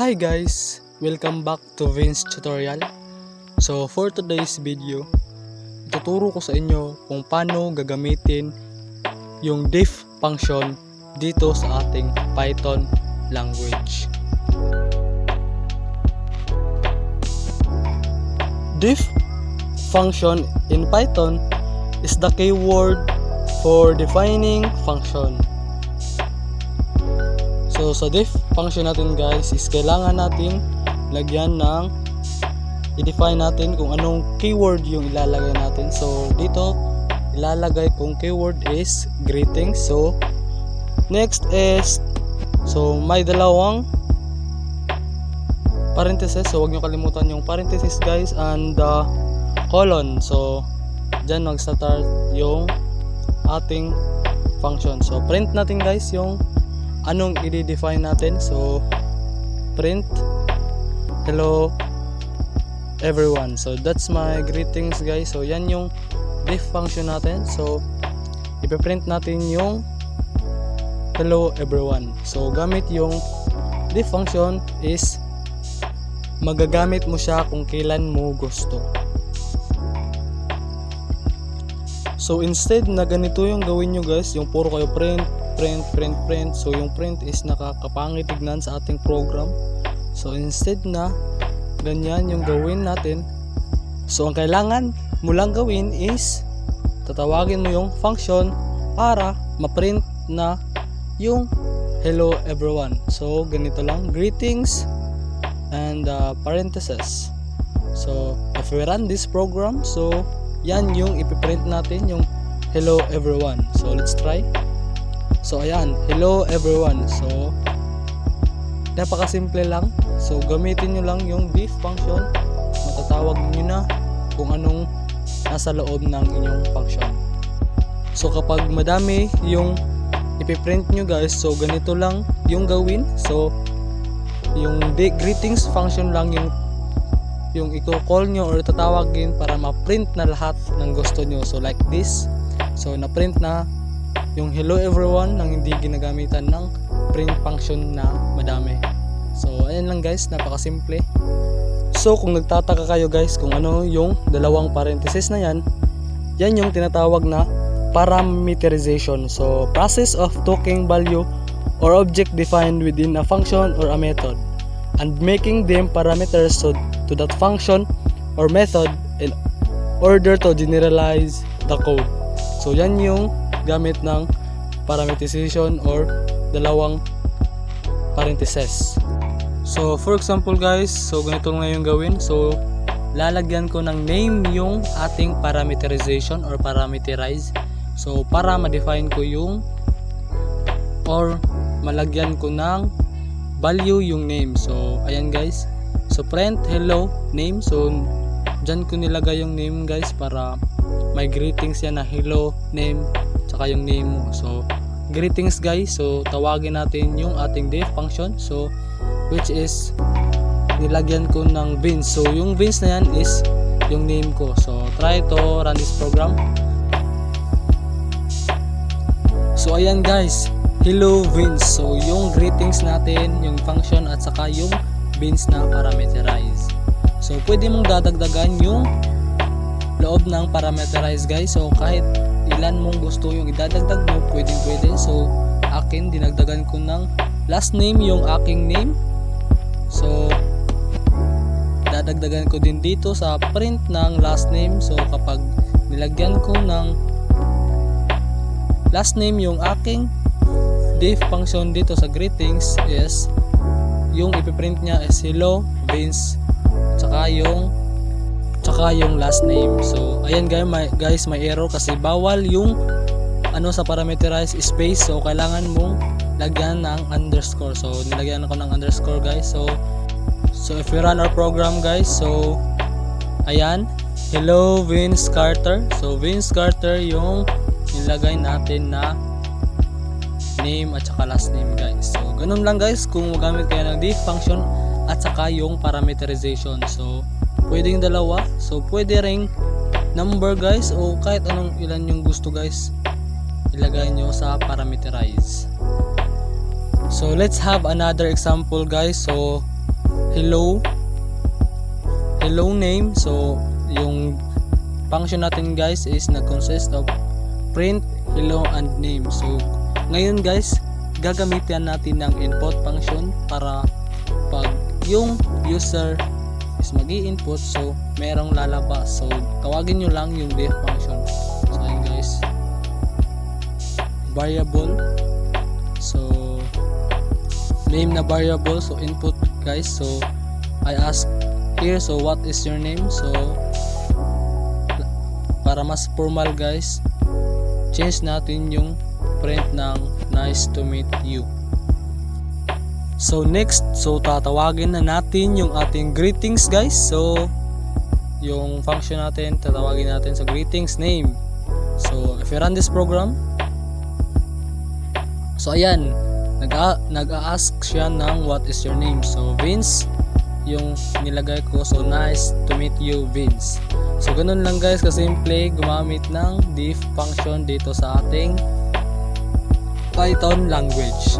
Hi guys! Welcome back to Vince Tutorial. So for today's video, ituturo ko sa inyo kung paano gagamitin yung diff function dito sa ating Python language. Diff function in Python is the keyword for defining function. So sa diff function natin guys is kailangan natin lagyan ng i-define natin kung anong keyword yung ilalagay natin. So dito ilalagay kong keyword is greetings. So next is may dalawang parentheses. So huwag nyo kalimutan yung parentheses guys and colon. So dyan mag-start yung ating function. So print natin guys yung anong i-define natin. So print hello everyone. So that's my greetings guys. So yan yung diff function natin. So ipiprint natin yung hello everyone. So gamit yung diff function is magagamit mo siya kung kailan mo gusto. So instead na ganito yung gawin nyo guys, yung puro kayo print. So yung print is nakakapangit tignan sa ating program. So instead na ganyan yung gawin natin, so ang kailangan mo lang gawin is tatawagin mo yung function para ma-print na yung hello everyone. So ganito lang, greetings and parentheses. So if we run this program, so yan yung ipiprint natin, yung hello everyone. So let's try. So ayan, hello everyone. So napakasimple lang. So gamitin nyo lang yung diff function, matatawag nyo na kung anong nasa loob ng inyong function. So kapag madami yung ipiprint nyo guys, so ganito lang yung gawin. So yung greetings function lang yung i-call nyo or tatawagin para ma-print na lahat ng gusto nyo. So like this. So na-print na yung hello everyone nang hindi ginagamitan ng print function na madami. So ayan lang guys, napakasimple. So kung nagtataka kayo guys kung ano yung dalawang parentheses na yan yung tinatawag na parameterization. So process of taking value or object defined within a function or a method and making them parameters to that function or method in order to generalize the code. So yan yung gamit ng parameterization or dalawang parentheses. So for example guys, so ganito nga yung gawin. So lalagyan ko ng name yung ating parameterization or parameterize. So para ma-define ko yung or malagyan ko ng value yung name. So ayan guys, so print hello name. So dyan ko nilagay yung name guys para may greetings yan na hello name tsaka yung name mo. So greetings guys, so tawagin natin yung ating diff function, so which is nilagyan ko ng Vince. So yung Vince na yan is yung name ko. So try to run this program. So ayan guys, hello Vince. So yung greetings natin, yung function at saka yung Vince na parameterize. So pwede mong dadagdagan yung loob ng parameterize guys. So kahit ilan mong gusto yung idadagdag mo, pwede. So akin dinagdagan ko ng last name yung aking name. So dadagdagan ko din dito sa print ng last name. So kapag nilagyan ko ng last name yung aking diff function dito sa greetings is yung ipiprint niya is hello Vince tsaka yung last name. So ayan guys, may error kasi bawal yung sa parameterize space. So kailangan mong lagyan ng underscore. So nilagyan ako ng underscore guys. So if we run our program guys, so ayan, hello Vince Carter. So Vince Carter yung nilagay natin na name at saka last name guys. So ganun lang guys kung magamit kayo ng diff function at saka yung parameterization. So pwedeng dalawa. So pwede ring number guys o kahit anong ilan yung gusto guys ilagay nyo sa parameterize. So let's have another example guys. So hello name. So yung function natin guys is nag-consist of print, hello, and name. So ngayon guys, gagamitan natin ng input function para pag yung user is mag-i-input, so merong lalabas. So tawagin nyo lang yung diff function. So ayun guys, variable, so name na variable, so input guys. So I ask here, so what is your name? So para mas formal guys, change natin yung print ng nice to meet you. So next, so tatawagin na natin yung ating greetings guys. So yung function natin, tatawagin natin sa greetings name. So if you run this program, so ayan, nag-a-ask siya ng what is your name. So Vince yung nilagay ko, so nice to meet you Vince. So ganun lang guys, kasimple gumamit ng diff function dito sa ating Python language.